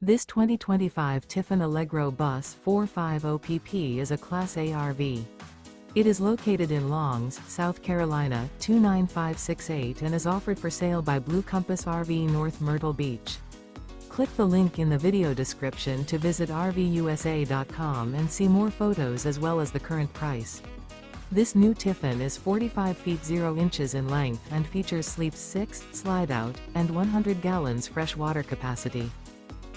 This 2025 Tiffin Allegro Bus 450PP is a Class A RV. It is located in Longs, South Carolina 29568 and is offered for sale by Blue Compass RV North Myrtle Beach. Click the link in the video description to visit RVUSA.com and see more photos as well as the current price. This new Tiffin is 45 feet 0 inches in length and features sleeps 6, Slideout, and 100 gallons fresh water capacity.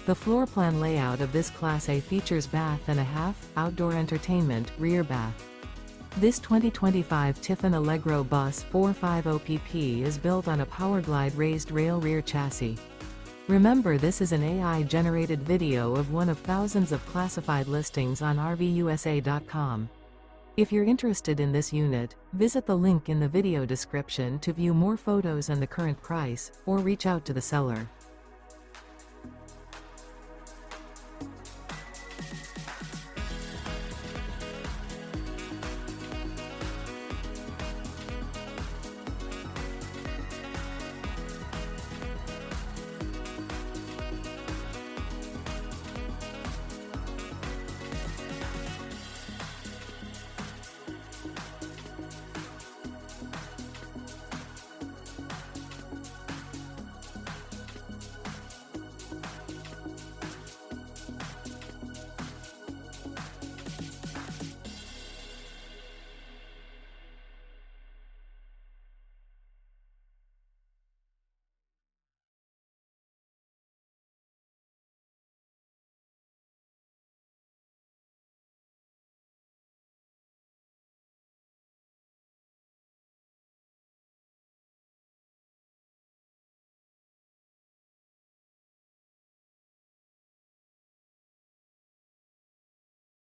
The floor plan layout of this Class A features bath and a half, outdoor entertainment, rear bath. This 2025 Tiffin Allegro Bus 450PP is built on a PowerGlide Raised Rail Rear chassis. Remember, this is an AI-generated video of one of thousands of classified listings on RVUSA.com. If you're interested in this unit, visit the link in the video description to view more photos and the current price, or reach out to the seller.